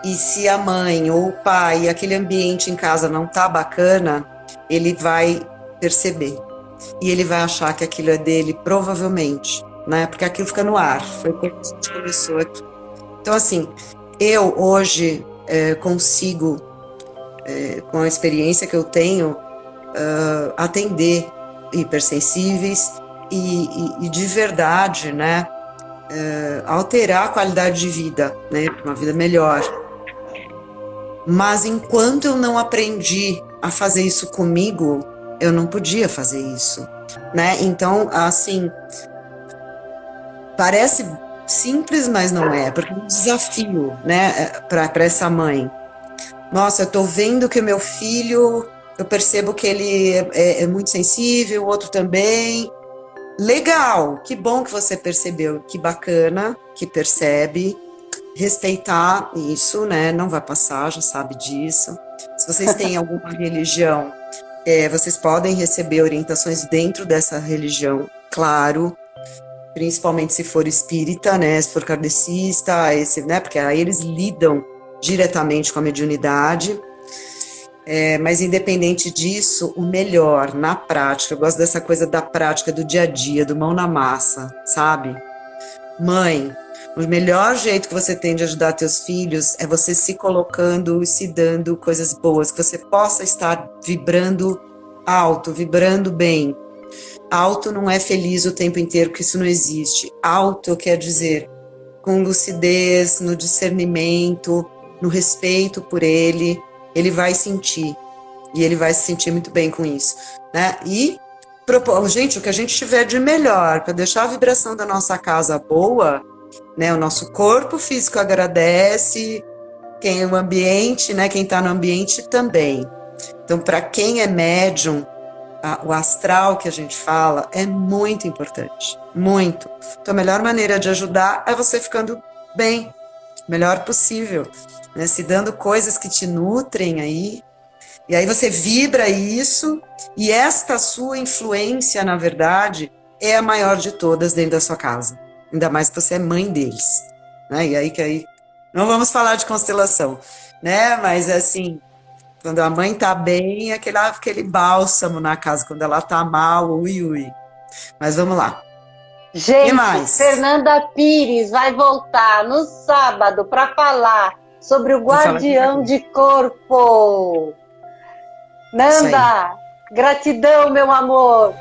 e se a mãe ou o pai, aquele ambiente em casa não tá bacana, ele vai perceber. E ele vai achar que aquilo é dele, provavelmente, né? Porque aquilo fica no ar. Foi como a gente começou aqui. Então, assim, eu hoje consigo, com a experiência que eu tenho, atender hipersensíveis e de verdade, né? Alterar a qualidade de vida, né? Para uma vida melhor. Mas enquanto eu não aprendi a fazer isso comigo, eu não podia fazer isso, né? Então, assim, parece simples, mas não é, porque é um desafio, né, para essa mãe. Nossa, eu tô vendo que o meu filho, eu percebo que ele é muito sensível, o outro também. Legal, que bom que você percebeu, que bacana, que percebe. Respeitar isso, né? Não vai passar, já sabe disso. Se vocês têm alguma religião, vocês podem receber orientações dentro dessa religião, claro, principalmente se for espírita, né? Se for kardecista, né? Porque aí eles lidam diretamente com a mediunidade. Mas independente disso, o melhor na prática, eu gosto dessa coisa da prática do dia a dia, do mão na massa, sabe? Mãe, o melhor jeito que você tem de ajudar teus filhos é você se colocando e se dando coisas boas, que você possa estar vibrando alto, vibrando bem. Alto não é feliz o tempo inteiro, que isso não existe. Alto quer dizer com lucidez, no discernimento, no respeito por ele vai sentir, e ele vai se sentir muito bem com isso, né? E, gente, o que a gente tiver de melhor para deixar a vibração da nossa casa boa, né? O nosso corpo físico agradece, o ambiente, né? Quem está no ambiente também. Então, para quem é médium, o astral que a gente fala é muito importante, muito. Então, a melhor maneira de ajudar é você ficando bem, melhor possível, né? Se dando coisas que te nutrem aí, e aí você vibra isso, e esta sua influência, na verdade, é a maior de todas dentro da sua casa. Ainda mais que você é mãe deles, né? E aí, não vamos falar de constelação, né? Mas assim, quando a mãe tá bem, aquele bálsamo na casa, quando ela tá mal, ui. Mas vamos lá. Gente, Fernanda Pires vai voltar no sábado para falar sobre o guardião de corpo. Nanda, gratidão, meu amor.